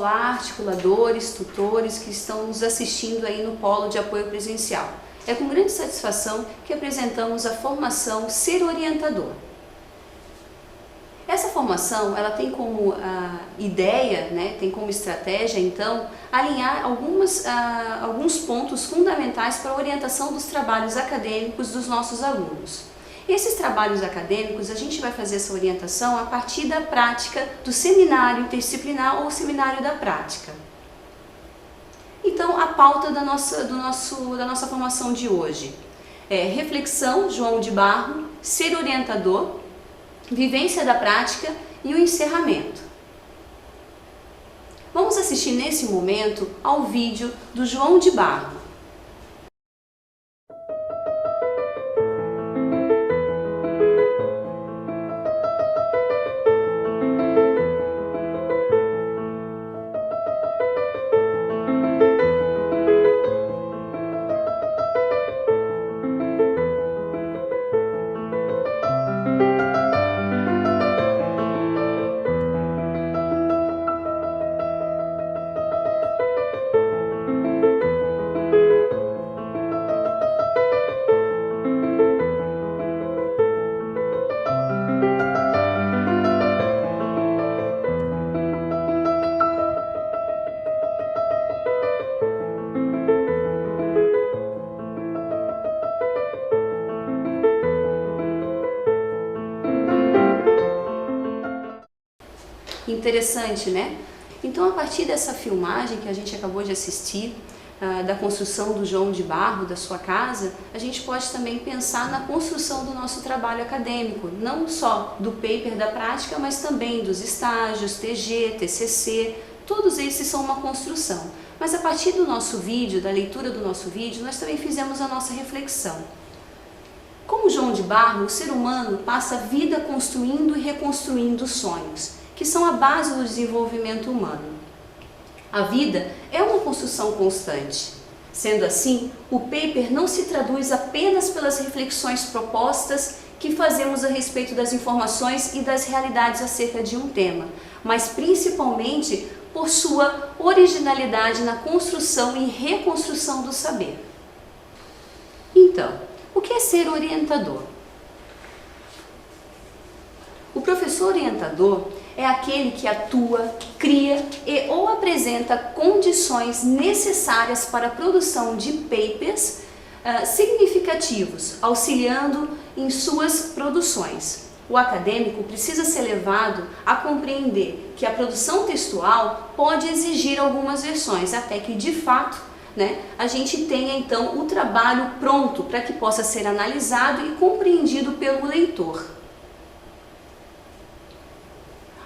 olá, articuladores, tutores que estão nos assistindo aí no Polo de Apoio Presencial. É com grande satisfação que apresentamos a formação Ser Orientador. Essa formação, ela tem como ideia, né, tem como estratégia, então, alinhar alguns pontos fundamentais para a orientação dos trabalhos acadêmicos dos nossos alunos. Esses trabalhos acadêmicos, a gente vai fazer essa orientação a partir da prática do seminário interdisciplinar ou seminário da prática. Então, a pauta da nossa formação de hoje é reflexão, João de Barro, ser orientador, vivência da prática e o encerramento. Vamos assistir nesse momento ao vídeo do João de Barro. Interessante, né? Então, a partir dessa filmagem que a gente acabou de assistir, da construção do João de Barro, da sua casa, a gente pode também pensar na construção do nosso trabalho acadêmico, não só do paper da prática, mas também dos estágios, TG, TCC, todos esses são uma construção. Mas a partir do nosso vídeo, da leitura do nosso vídeo, nós também fizemos a nossa reflexão. Como João de Barro, o ser humano passa a vida construindo e reconstruindo sonhos, que são a base do desenvolvimento humano. A vida é uma construção constante. Sendo assim, o paper não se traduz apenas pelas reflexões propostas que fazemos a respeito das informações e das realidades acerca de um tema, mas principalmente por sua originalidade na construção e reconstrução do saber. Então, o que é ser orientador? O professor orientador é aquele que atua, cria e ou apresenta condições necessárias para a produção de papers significativos, auxiliando em suas produções. O acadêmico precisa ser levado a compreender que a produção textual pode exigir algumas versões, até que de fato, né, a gente tenha então o trabalho pronto para que possa ser analisado e compreendido pelo leitor.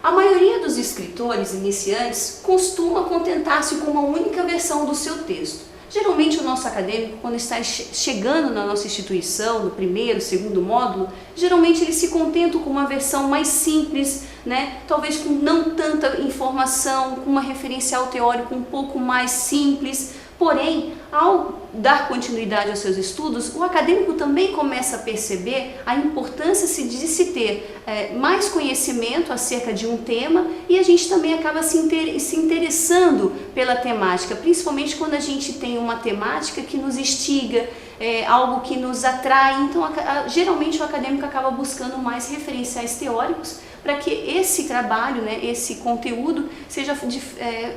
A maioria dos escritores iniciantes costuma contentar-se com uma única versão do seu texto. Geralmente o nosso acadêmico, quando está chegando na nossa instituição, no primeiro, segundo módulo, geralmente ele se contenta com uma versão mais simples, né? Talvez com não tanta informação, com uma referencial teórico um pouco mais simples. Porém, ao dar continuidade aos seus estudos, o acadêmico também começa a perceber a importância de se ter mais conhecimento acerca de um tema, e a gente também acaba se interessando pela temática, principalmente quando a gente tem uma temática que nos instiga, algo que nos atrai. Então, geralmente o acadêmico acaba buscando mais referenciais teóricos para que esse trabalho, né, esse conteúdo seja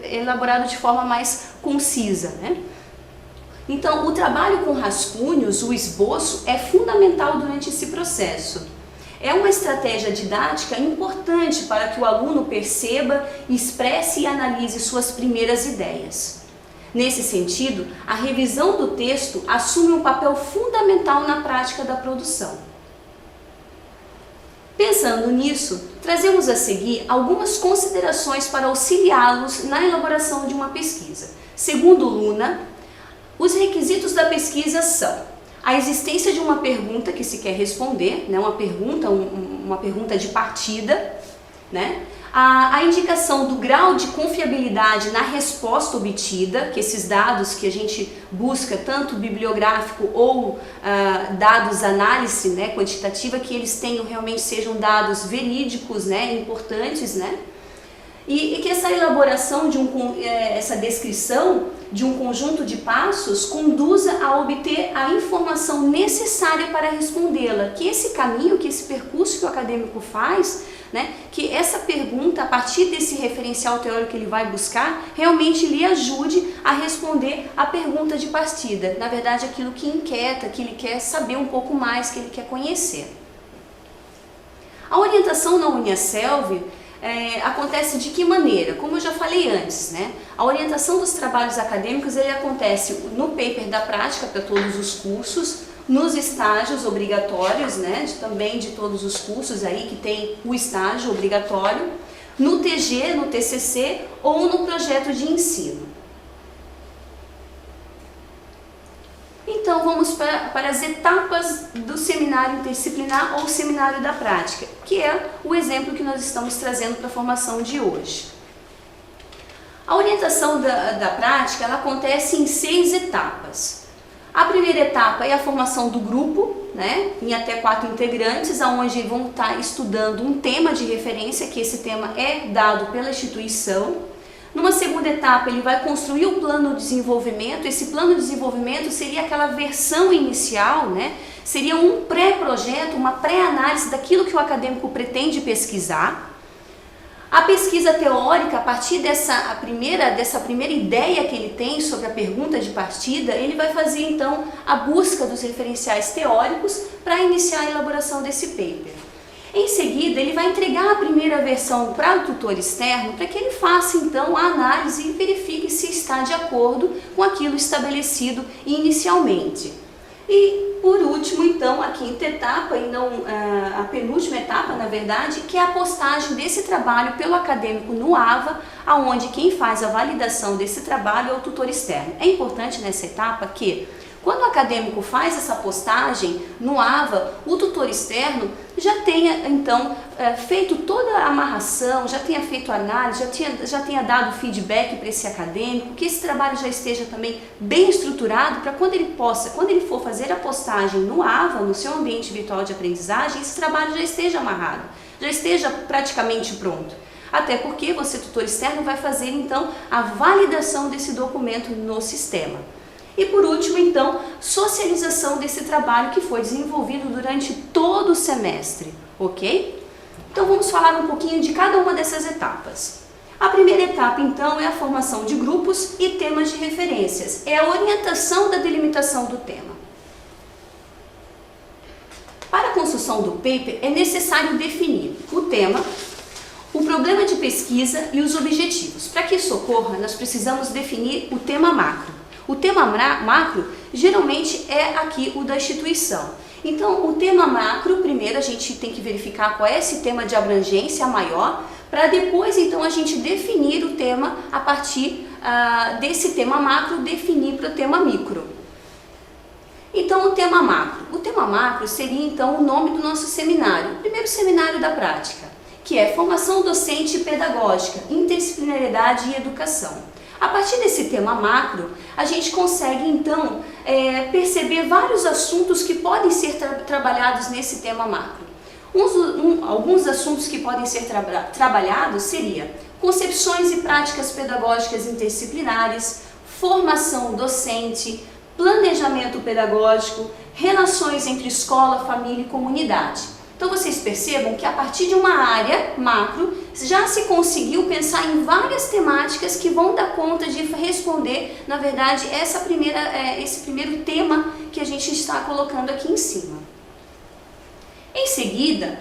elaborado de forma mais concisa, né? Então, o trabalho com rascunhos, o esboço, é fundamental durante esse processo. É uma estratégia didática importante para que o aluno perceba, expresse e analise suas primeiras ideias. Nesse sentido, a revisão do texto assume um papel fundamental na prática da produção. Pensando nisso, trazemos a seguir algumas considerações para auxiliá-los na elaboração de uma pesquisa. Segundo Luna, os requisitos da pesquisa são a existência de uma pergunta que se quer responder, né, uma pergunta de partida, né, a indicação do grau de confiabilidade na resposta obtida, que esses dados que a gente busca, tanto bibliográfico ou dados análise, né, quantitativa, que eles realmente sejam dados verídicos, né, importantes, né? e que essa elaboração essa descrição de um conjunto de passos conduza a obter a informação necessária para respondê-la, que esse caminho, que esse percurso que o acadêmico faz, né, que essa pergunta, a partir desse referencial teórico que ele vai buscar, realmente lhe ajude a responder a pergunta de partida, na verdade aquilo que inquieta, que ele quer saber um pouco mais, que ele quer conhecer. A orientação na Uniaselv acontece de que maneira? Como eu já falei antes, né? A orientação dos trabalhos acadêmicos ele acontece no paper da prática para todos os cursos, nos estágios obrigatórios, né? Também de todos os cursos aí que tem o estágio obrigatório, no TG, no TCC ou no projeto de ensino. Então vamos para as etapas do seminário interdisciplinar ou seminário da prática, que é o exemplo que nós estamos trazendo para a formação de hoje. A orientação da prática ela acontece em 6 etapas. A primeira etapa é a formação do grupo, né, em até 4 integrantes, onde vão estar estudando um tema de referência, que esse tema é dado pela instituição. Numa segunda etapa, ele vai construir o plano de desenvolvimento. Esse plano de desenvolvimento seria aquela versão inicial, né? Seria um pré-projeto, uma pré-análise daquilo que o acadêmico pretende pesquisar. A pesquisa teórica, a partir dessa primeira ideia que ele tem sobre a pergunta de partida, ele vai fazer então a busca dos referenciais teóricos para iniciar a elaboração desse paper. Em seguida, ele vai entregar a primeira versão para o tutor externo para que ele faça então a análise e verifique se está de acordo com aquilo estabelecido inicialmente. E por último, então, a quinta etapa, e não a penúltima etapa, na verdade, que é a postagem desse trabalho pelo acadêmico no AVA, onde quem faz a validação desse trabalho é o tutor externo. É importante nessa etapa que, quando o acadêmico faz essa postagem no AVA, o tutor externo já tenha, então, feito toda a amarração, já tenha feito a análise, já tenha dado feedback para esse acadêmico, que esse trabalho já esteja também bem estruturado para quando ele for fazer a postagem no AVA, no seu ambiente virtual de aprendizagem, esse trabalho já esteja amarrado, já esteja praticamente pronto. Até porque você, tutor externo, vai fazer, então, a validação desse documento no sistema. E por último, então, socialização desse trabalho que foi desenvolvido durante todo o semestre, ok? Então vamos falar um pouquinho de cada uma dessas etapas. A primeira etapa, então, é a formação de grupos e temas de referências, é a orientação da delimitação do tema. Para a construção do paper, é necessário definir o tema, o problema de pesquisa e os objetivos. Para que isso ocorra, nós precisamos definir o tema macro. O tema macro geralmente é aqui o da instituição. Então, o tema macro, primeiro a gente tem que verificar qual é esse tema de abrangência maior, para depois então a gente definir o tema a partir desse tema macro, definir para o tema micro. Então, o tema macro. O tema macro seria então o nome do nosso seminário, o primeiro seminário da prática, que é Formação Docente e Pedagógica, Interdisciplinaridade e Educação. A partir desse tema macro, a gente consegue então perceber vários assuntos que podem ser trabalhados nesse tema macro. Alguns assuntos que podem ser trabalhados seria concepções e práticas pedagógicas interdisciplinares, formação docente, planejamento pedagógico, relações entre escola, família e comunidade. Então vocês percebam que a partir de uma área macro já se conseguiu pensar em várias temáticas que vão dar conta de responder, na verdade, esse primeiro tema que a gente está colocando aqui em cima. Em seguida,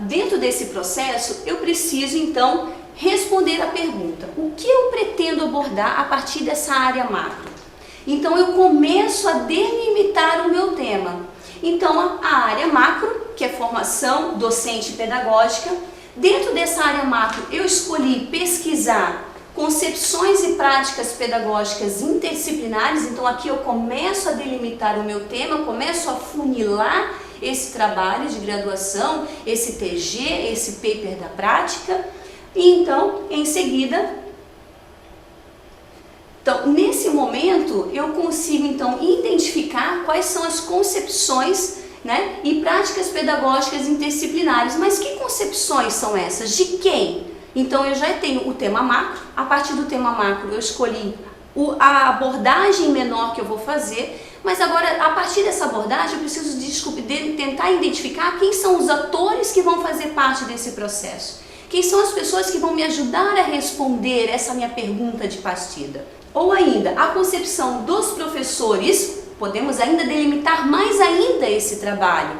dentro desse processo, eu preciso então responder a pergunta: o que eu pretendo abordar a partir dessa área macro? Então eu começo a delimitar o meu tema. Então, a área macro, que é formação docente e pedagógica, dentro dessa área macro eu escolhi pesquisar concepções e práticas pedagógicas interdisciplinares. Então aqui eu começo a delimitar o meu tema, começo a funilar esse trabalho de graduação, esse TG, esse paper da prática, e então, em seguida, nesse momento, eu consigo então identificar quais são as concepções, né, e práticas pedagógicas interdisciplinares. Mas que concepções são essas? De quem? Então eu já tenho o tema macro, a partir do tema macro eu escolhi a abordagem menor que eu vou fazer, mas agora a partir dessa abordagem eu preciso tentar identificar quem são os atores que vão fazer parte desse processo. Quem são as pessoas que vão me ajudar a responder essa minha pergunta de partida. Ou ainda, a concepção dos professores, podemos ainda delimitar mais ainda esse trabalho.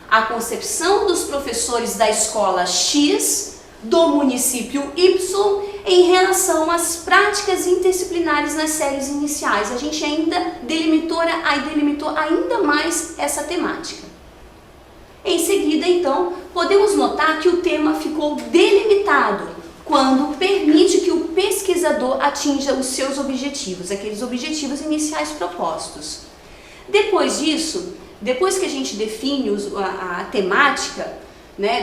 A concepção dos professores da escola X, do município Y, em relação às práticas interdisciplinares nas séries iniciais. A gente ainda delimitou ainda mais essa temática. Em seguida, então, podemos notar que o tema ficou delimitado quando permite que o pesquisador atinja os seus objetivos, aqueles objetivos iniciais propostos. Depois disso, depois que a gente define a temática,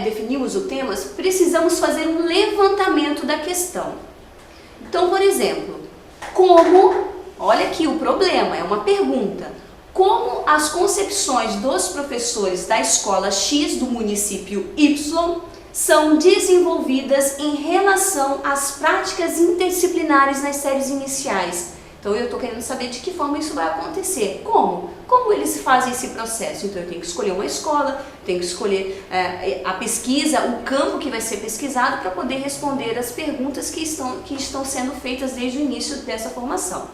definimos o tema, precisamos fazer um levantamento da questão. Então, por exemplo, olha aqui o problema, é uma pergunta, como as concepções dos professores da escola X do município Y são desenvolvidas em relação às práticas interdisciplinares nas séries iniciais? Então eu estou querendo saber de que forma isso vai acontecer. Como? Como eles fazem esse processo? Então eu tenho que escolher uma escola, tenho que escolher a pesquisa, o campo que vai ser pesquisado para poder responder as perguntas que estão sendo feitas desde o início dessa formação.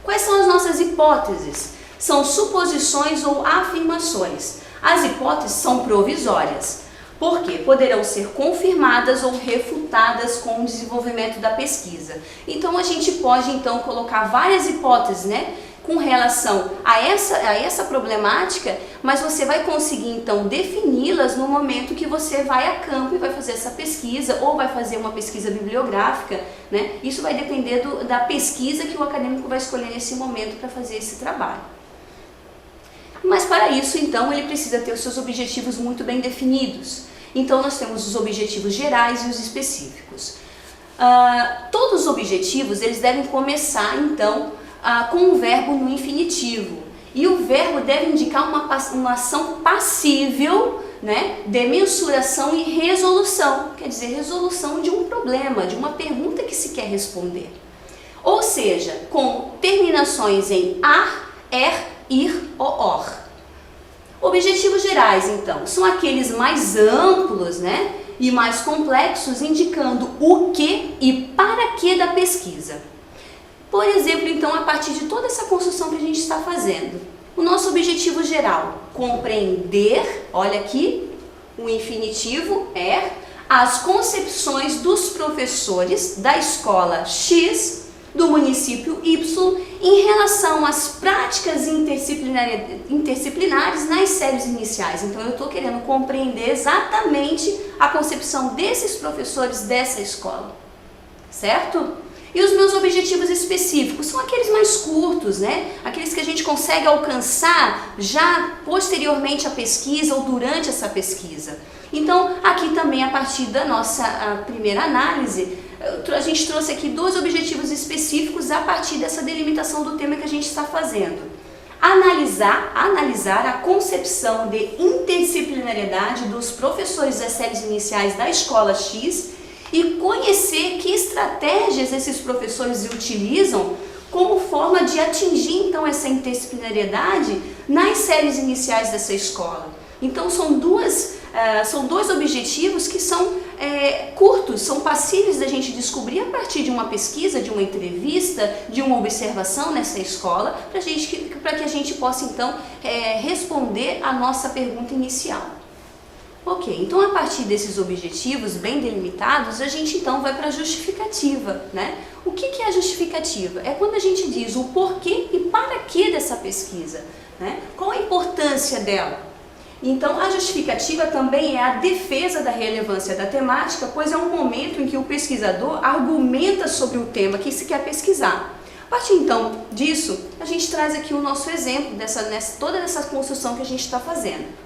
Quais são as nossas hipóteses? São suposições ou afirmações. As hipóteses são provisórias. Por quê? Poderão ser confirmadas ou refutadas com o desenvolvimento da pesquisa. Então a gente pode então colocar várias hipóteses, com relação a essa problemática, mas você vai conseguir então defini-las no momento que você vai a campo e vai fazer essa pesquisa ou vai fazer uma pesquisa bibliográfica, Isso vai depender da pesquisa que o acadêmico vai escolher nesse momento para fazer esse trabalho. Mas para isso, então, ele precisa ter os seus objetivos muito bem definidos. Então, nós temos os objetivos gerais e os específicos. Todos os objetivos, eles devem começar, então, com um verbo no infinitivo. E o verbo deve indicar uma ação passível, de mensuração e resolução. Quer dizer, resolução de um problema, de uma pergunta que se quer responder. Ou seja, com terminações em ar, ir ou or. Objetivos gerais, então, são aqueles mais amplos, e mais complexos, indicando o que e para que da pesquisa. Por exemplo, então, a partir de toda essa construção que a gente está fazendo, o nosso objetivo geral, compreender, olha aqui, o infinitivo as concepções dos professores da escola X do município Y em relação às práticas interdisciplinares nas séries iniciais. Então eu estou querendo compreender exatamente a concepção desses professores dessa escola, certo? E os meus objetivos específicos são aqueles mais curtos, Aqueles que a gente consegue alcançar já posteriormente à pesquisa ou durante essa pesquisa. Então, aqui também, a partir da nossa primeira análise, a gente trouxe aqui 2 objetivos específicos a partir dessa delimitação do tema que a gente está fazendo. Analisar a concepção de interdisciplinariedade dos professores das séries iniciais da escola X e conhecer que estratégias esses professores utilizam como forma de atingir, então, essa interdisciplinariedade nas séries iniciais dessa escola. Então, são dois objetivos que são curtos, são passíveis da gente descobrir a partir de uma pesquisa, de uma entrevista, de uma observação nessa escola, para que a gente possa, então, responder a nossa pergunta inicial. Ok, então a partir desses objetivos bem delimitados, a gente então vai para a justificativa, O que é a justificativa? É quando a gente diz o porquê e para que dessa pesquisa, Qual a importância dela? Então, a justificativa também é a defesa da relevância da temática, pois é um momento em que o pesquisador argumenta sobre o tema que se quer pesquisar. A partir então disso, a gente traz aqui o nosso exemplo, toda essa construção que a gente está fazendo.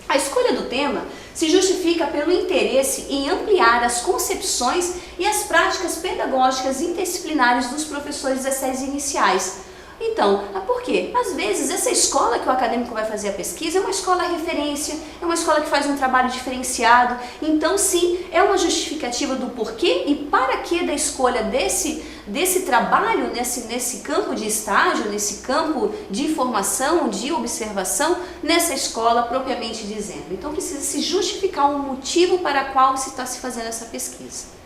A escolha do tema se justifica pelo interesse em ampliar as concepções e as práticas pedagógicas interdisciplinares dos professores das séries iniciais. Então, por quê? Às vezes essa escola que o acadêmico vai fazer a pesquisa é uma escola referência, é uma escola que faz um trabalho diferenciado, então sim, é uma justificativa do porquê e para que da escolha desse trabalho, nesse campo de estágio, nesse campo de formação, de observação, nessa escola propriamente dizendo. Então precisa se justificar um motivo para o qual se está se fazendo essa pesquisa.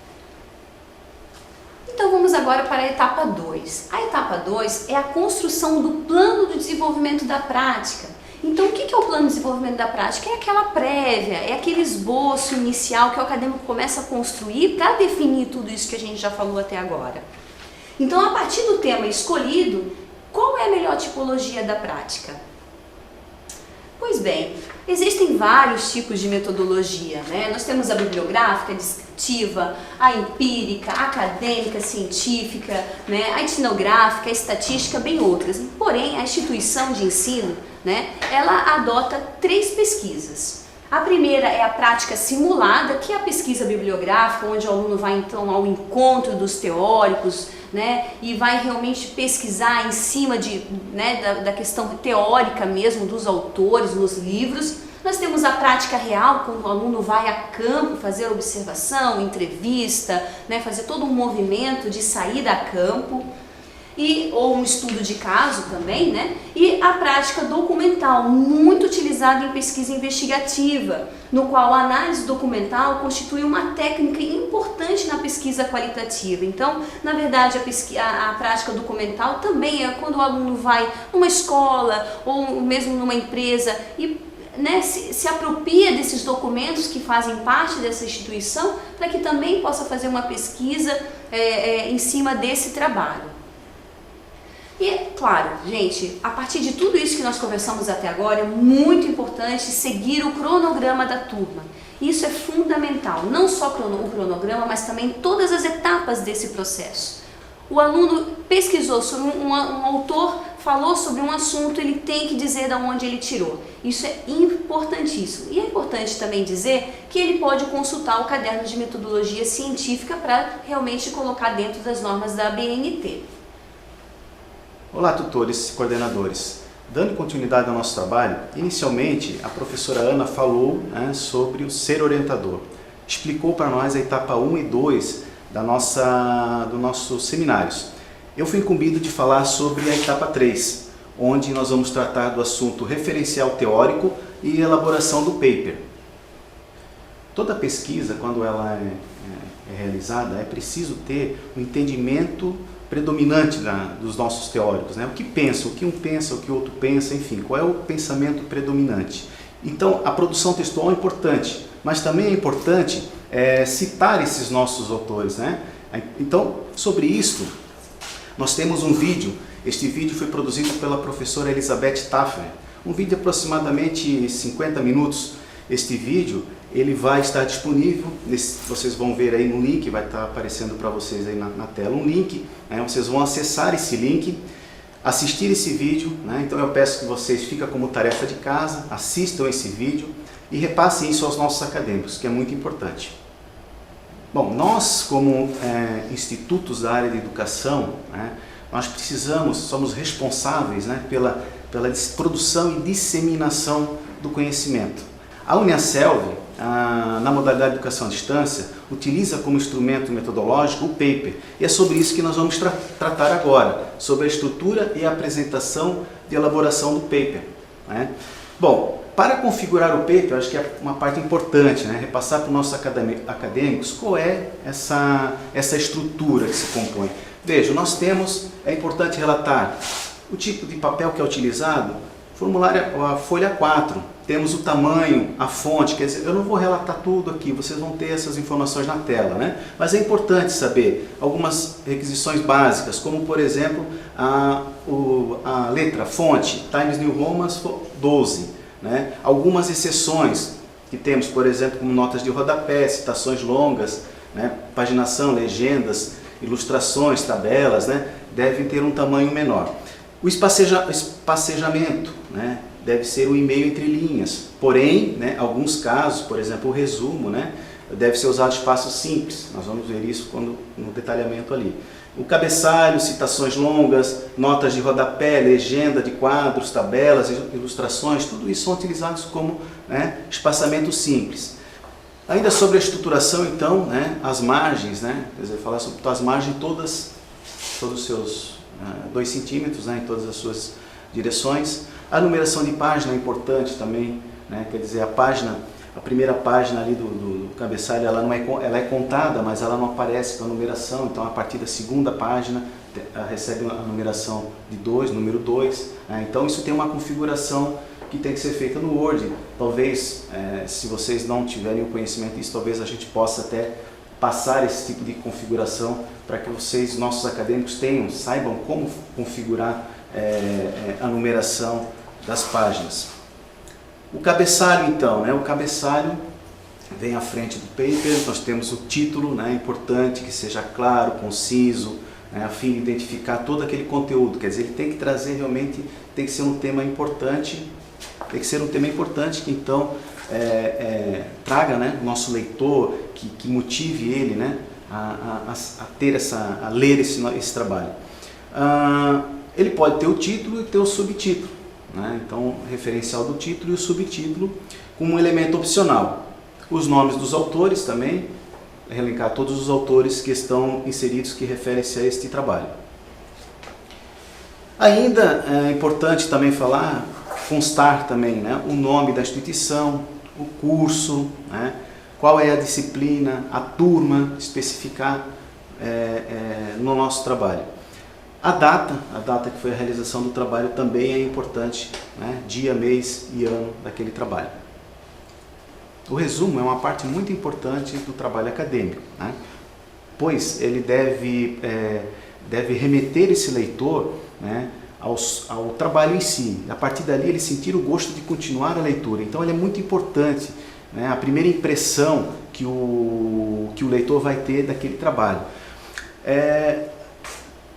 Então vamos agora para a etapa 2. A etapa 2 é a construção do plano de desenvolvimento da prática. Então o que é o plano de desenvolvimento da prática? É aquela prévia, é aquele esboço inicial que o acadêmico começa a construir para definir tudo isso que a gente já falou até agora. Então a partir do tema escolhido, qual é a melhor tipologia da prática? Pois bem, existem vários tipos de metodologia, né? Nós temos a bibliográfica, a descritiva, a empírica, a acadêmica, a científica, né? A etnográfica, a estatística, bem outras. Porém, a instituição de ensino, né? Ela adota 3 pesquisas. A primeira é a prática simulada, que é a pesquisa bibliográfica, onde o aluno vai então ao encontro dos teóricos, né, e vai realmente pesquisar em cima da questão teórica mesmo dos autores, nos livros. Nós temos a prática real, quando o aluno vai a campo fazer observação, entrevista, né, fazer todo um movimento de saída a campo. Ou um estudo de caso também, né? E a prática documental, muito utilizada em pesquisa investigativa, no qual a análise documental constitui uma técnica importante na pesquisa qualitativa. Então, na verdade, a prática documental também é quando o aluno vai numa escola ou mesmo numa empresa e se apropria desses documentos que fazem parte dessa instituição para que também possa fazer uma pesquisa em cima desse trabalho. E, claro, gente, a partir de tudo isso que nós conversamos até agora, é muito importante seguir o cronograma da turma. Isso é fundamental, não só o cronograma, mas também todas as etapas desse processo. O aluno pesquisou sobre um autor, falou sobre um assunto, ele tem que dizer de onde ele tirou. Isso é importantíssimo. E é importante também dizer que ele pode consultar o caderno de metodologia científica para realmente colocar dentro das normas da ABNT. Olá, tutores e coordenadores. Dando continuidade ao nosso trabalho, inicialmente a professora Ana falou sobre o ser orientador. Explicou para nós a etapa 1 e 2 dos nossos seminários. Eu fui incumbido de falar sobre a etapa 3, onde nós vamos tratar do assunto referencial teórico e elaboração do paper. Toda pesquisa, quando ela é realizada, é preciso ter um entendimento predominante dos nossos teóricos, né? O que pensa, o que um pensa, o que o outro pensa, enfim, qual é o pensamento predominante. Então, a produção textual é importante, mas também é importante citar esses nossos autores, né? Então, sobre isso, nós temos um vídeo. Este vídeo foi produzido pela professora Elizabeth Taffer, um vídeo de aproximadamente 50 minutos. Este vídeo ele vai estar disponível, vocês vão ver aí no link, vai estar aparecendo para vocês aí na tela um link, né? Vocês vão acessar esse link, assistir esse vídeo, né? Então eu peço que vocês, fica como tarefa de casa, assistam esse vídeo e repassem isso aos nossos acadêmicos, que é muito importante. Bom, nós como institutos da área de educação, né, nós somos responsáveis, né, pela produção e disseminação do conhecimento. A Uniaselv, na modalidade de educação à distância, utiliza como instrumento metodológico o paper. E é sobre isso que nós vamos tratar agora, sobre a estrutura e a apresentação de elaboração do paper, né? Bom, para configurar o paper, acho que é uma parte importante, né? Repassar para os nossos acadêmicos qual é essa estrutura que se compõe. Veja, nós temos, é importante relatar o tipo de papel que é utilizado, formulário, a folha 4, temos o tamanho, a fonte, quer dizer, eu não vou relatar tudo aqui, vocês vão ter essas informações na tela, né? Mas é importante saber algumas requisições básicas, como por exemplo, a letra, fonte, Times New Roman 12, né? Algumas exceções que temos, por exemplo, como notas de rodapé, citações longas, né? Paginação, legendas, ilustrações, tabelas, né? Devem ter um tamanho menor. O espacejamento, né, deve ser o e-mail entre linhas, porém, né, alguns casos, por exemplo, o resumo, né, deve ser usado espaço simples, nós vamos ver isso no detalhamento ali. O cabeçalho, citações longas, notas de rodapé, legenda de quadros, tabelas, ilustrações, tudo isso são utilizados como, né, espaçamento simples. Ainda sobre a estruturação, então, né, as margens, né, quer dizer, falar sobre as margens todos os seus 2 centímetros, né, em todas as suas direções. A numeração de página é importante também, né, quer dizer, a primeira página ali do cabeçalho, ela é contada, mas ela não aparece com a numeração, então a partir da segunda página recebe a numeração de 2, número 2, né? Então isso tem uma configuração que tem que ser feita no Word. Talvez, se vocês não tiverem o conhecimento disso, talvez a gente possa até passar esse tipo de configuração para que vocês, nossos acadêmicos, saibam como configurar a numeração das páginas. O cabeçalho, então, né? O cabeçalho vem à frente do paper, nós temos o título, né? Importante que seja claro, conciso, né? A fim de identificar todo aquele conteúdo, quer dizer, ele tem que trazer realmente, tem que ser um tema importante, que então traga, né, o nosso leitor, que motive ele, né, a ler esse trabalho. Ele pode ter o título e ter o subtítulo. Né? Então, referencial do título e o subtítulo como um elemento opcional. Os nomes dos autores também, elencar todos os autores que estão inseridos, que referem-se a este trabalho. Ainda é importante também constar também, né, o nome da instituição, o curso, né, qual é a disciplina, a turma, especificar no nosso trabalho. A data que foi a realização do trabalho também é importante, né? Dia, mês e ano daquele trabalho. O resumo é uma parte muito importante do trabalho acadêmico, né? Pois ele deve remeter esse leitor, né, ao trabalho em si. A partir dali ele sentir o gosto de continuar a leitura. Então ele é muito importante, né, a primeira impressão que o leitor vai ter daquele trabalho.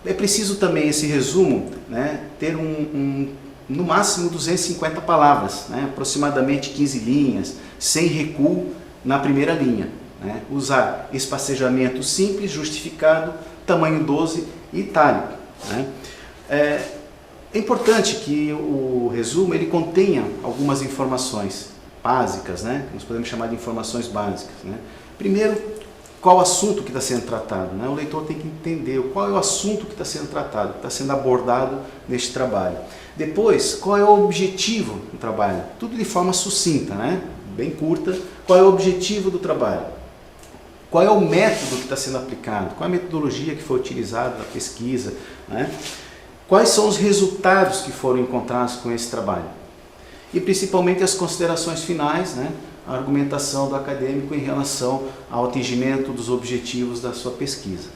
É preciso também esse resumo, né, ter no máximo 250 palavras, né, aproximadamente 15 linhas, sem recuo na primeira linha. Né, usar espacejamento simples, justificado, tamanho 12 e itálico. Né. É importante que o resumo ele contenha algumas informações básicas, né, que nós podemos chamar de informações básicas. Né. Primeiro, qual o assunto que está sendo tratado, né? O leitor tem que entender qual é o assunto que está sendo tratado, que está sendo abordado neste trabalho. Depois, qual é o objetivo do trabalho? Tudo de forma sucinta, né? Bem curta. Qual é o objetivo do trabalho? Qual é o método que está sendo aplicado? Qual é a metodologia que foi utilizada na pesquisa? Né? Quais são os resultados que foram encontrados com esse trabalho? E principalmente as considerações finais, né? A argumentação do acadêmico em relação ao atingimento dos objetivos da sua pesquisa.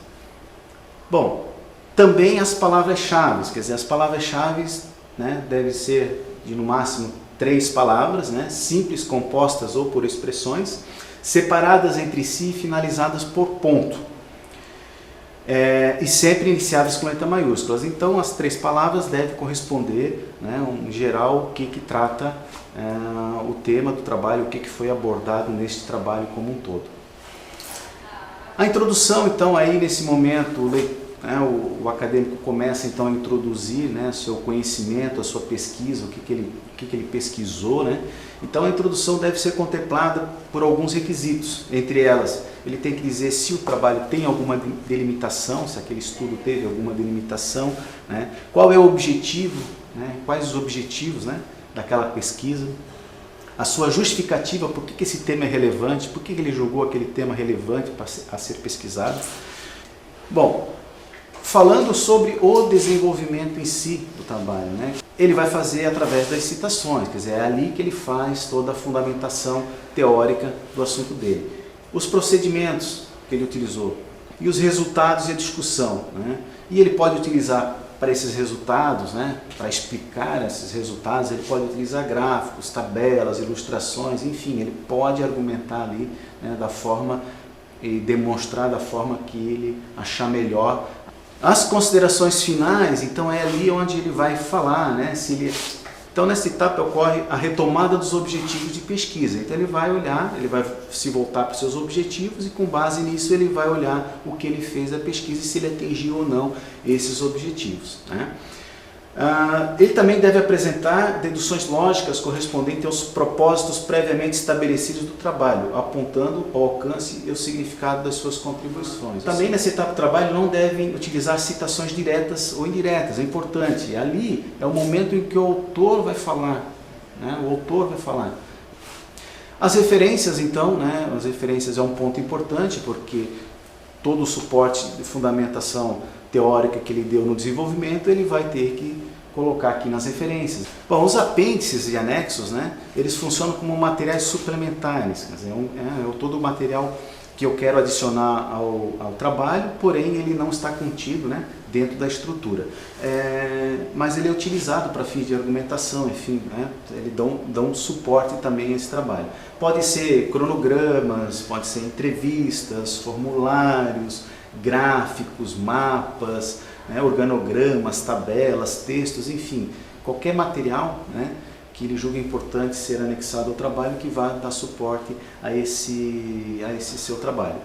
Bom, também as palavras-chave, quer dizer, as palavras-chave, né, devem ser de no máximo 3 palavras, né, simples, compostas ou por expressões, separadas entre si e finalizadas por ponto. E sempre iniciadas com letra maiúsculas. Então, as 3 palavras devem corresponder, né, em geral, o que trata o tema do trabalho, o que foi abordado neste trabalho como um todo. A introdução, então, aí nesse momento, o acadêmico começa então a introduzir, né, seu conhecimento, a sua pesquisa, o que ele pesquisou, né? Então a introdução deve ser contemplada por alguns requisitos, entre elas, ele tem que dizer se o trabalho tem alguma delimitação, se aquele estudo teve alguma delimitação, né? Qual é o objetivo, né? Quais os objetivos, né, daquela pesquisa, a sua justificativa, por que esse tema é relevante, por que ele julgou aquele tema relevante a ser pesquisado. Bom, falando sobre o desenvolvimento em si do trabalho, né? Ele vai fazer através das citações, quer dizer, é ali que ele faz toda a fundamentação teórica do assunto dele. Os procedimentos que ele utilizou e os resultados e a discussão, né? E ele pode utilizar para esses resultados, né? Para explicar esses resultados, ele pode utilizar gráficos, tabelas, ilustrações, enfim, ele pode argumentar ali, né, da forma e demonstrar da forma que ele achar melhor. As considerações finais, então, é ali onde ele vai falar, né, se ele Então, nessa etapa ocorre a retomada dos objetivos de pesquisa. Então, ele vai olhar, ele vai se voltar para os seus objetivos e, com base nisso, ele vai olhar o que ele fez da pesquisa e se ele atingiu ou não esses objetivos, né? Ele também deve apresentar deduções lógicas correspondentes aos propósitos previamente estabelecidos do trabalho, apontando o alcance e o significado das suas contribuições. Também nessa etapa do trabalho não devem utilizar citações diretas ou indiretas, é importante. Ali é o momento em que o autor vai falar, né? O autor vai falar. As referências, então, né? As referências é um ponto importante, porque todo o suporte de fundamentação teórica que ele deu no desenvolvimento, ele vai ter que colocar aqui nas referências. Bom, os apêndices e anexos, né, eles funcionam como materiais suplementares, quer dizer, todo o material que eu quero adicionar ao trabalho, porém ele não está contido, né, dentro da estrutura. Mas ele é utilizado para fins de argumentação, enfim, né, ele dão suporte também a esse trabalho. Pode ser cronogramas, pode ser entrevistas, formulários, gráficos, mapas, né, organogramas, tabelas, textos, enfim, qualquer material, né, que ele julga importante ser anexado ao trabalho que vai dar suporte a esse seu trabalho.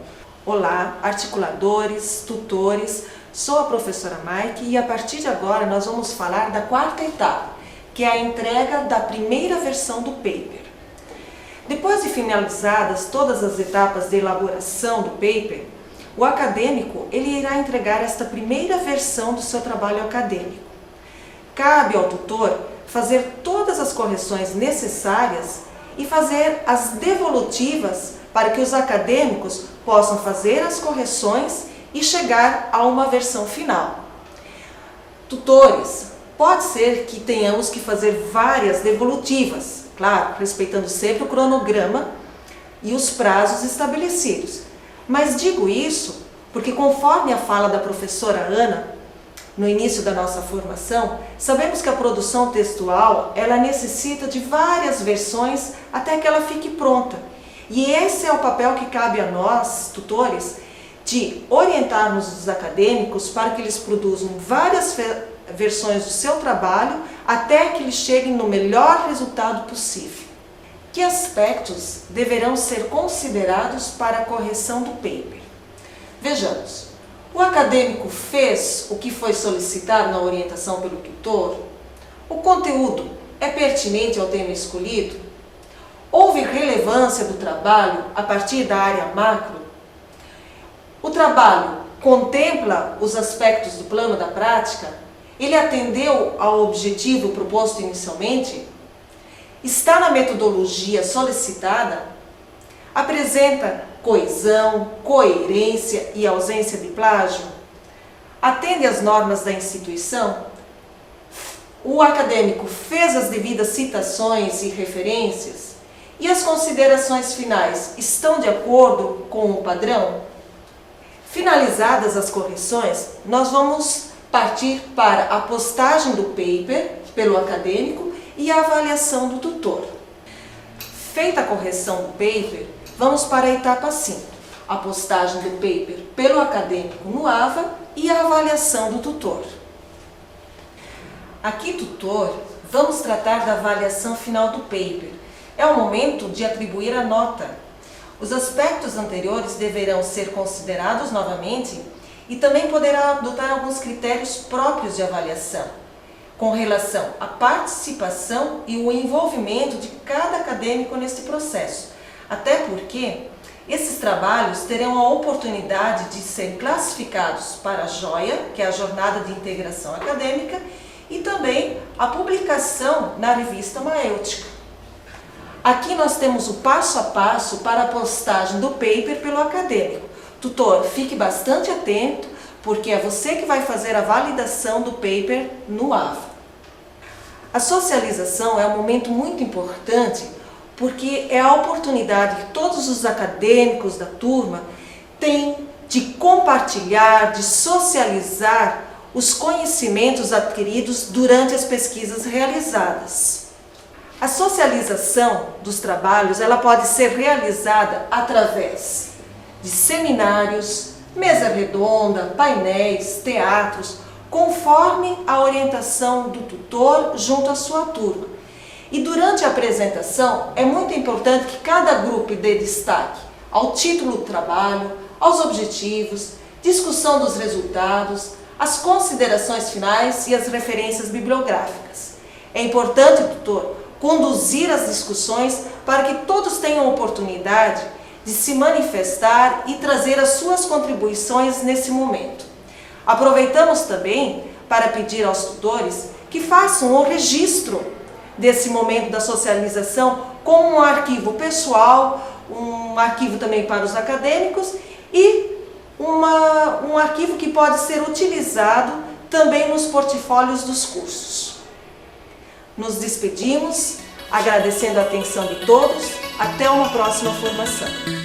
Olá, articuladores, tutores, sou a professora Maike e a partir de agora nós vamos falar da quarta etapa, que é a entrega da primeira versão do paper. Depois de finalizadas todas as etapas de elaboração do paper, o acadêmico ele irá entregar esta primeira versão do seu trabalho acadêmico. Cabe ao tutor fazer todas as correções necessárias e fazer as devolutivas para que os acadêmicos possam fazer as correções e chegar a uma versão final. Tutores, pode ser que tenhamos que fazer várias devolutivas, claro, respeitando sempre o cronograma e os prazos estabelecidos. Mas digo isso porque, conforme a fala da professora Ana, no início da nossa formação, sabemos que a produção textual ela necessita de várias versões até que ela fique pronta. E esse é o papel que cabe a nós, tutores, de orientarmos os acadêmicos para que eles produzam várias versões do seu trabalho até que eles cheguem no melhor resultado possível. Que aspectos deverão ser considerados para a correção do paper? Vejamos, o acadêmico fez o que foi solicitado na orientação pelo tutor? O conteúdo é pertinente ao tema escolhido? Houve relevância do trabalho a partir da área macro? O trabalho contempla os aspectos do plano da prática? Ele atendeu ao objetivo proposto inicialmente? Está na metodologia solicitada? Apresenta coesão, coerência e ausência de plágio? Atende às normas da instituição? O acadêmico fez as devidas citações e referências? E as considerações finais estão de acordo com o padrão? Finalizadas as correções, nós vamos partir para a postagem do paper pelo acadêmico e a avaliação do tutor. Feita a correção do paper, vamos para a etapa 5, a postagem do paper pelo acadêmico no AVA e a avaliação do tutor. Aqui, tutor, vamos tratar da avaliação final do paper. É o momento de atribuir a nota. Os aspectos anteriores deverão ser considerados novamente e também poderá adotar alguns critérios próprios de avaliação, com relação à participação e o envolvimento de cada acadêmico nesse processo. Até porque esses trabalhos terão a oportunidade de serem classificados para a JOIA, que é a Jornada de Integração Acadêmica, e também a publicação na revista Maêutica. Aqui nós temos o passo a passo para a postagem do paper pelo acadêmico. Tutor, fique bastante atento, porque é você que vai fazer a validação do paper no AVA. A socialização é um momento muito importante, porque é a oportunidade que todos os acadêmicos da turma têm de compartilhar, de socializar os conhecimentos adquiridos durante as pesquisas realizadas. A socialização dos trabalhos ela pode ser realizada através de seminários, mesa redonda, painéis, teatros, conforme a orientação do tutor junto à sua turma. E durante a apresentação é muito importante que cada grupo dê destaque ao título do trabalho, aos objetivos, discussão dos resultados, as considerações finais e as referências bibliográficas. É importante, tutor, conduzir as discussões para que todos tenham oportunidade de se manifestar e trazer as suas contribuições nesse momento. Aproveitamos também para pedir aos tutores que façam o registro desse momento da socialização com um arquivo pessoal, um arquivo também para os acadêmicos e um arquivo que pode ser utilizado também nos portfólios dos cursos. Nos despedimos, agradecendo a atenção de todos. Até uma próxima formação.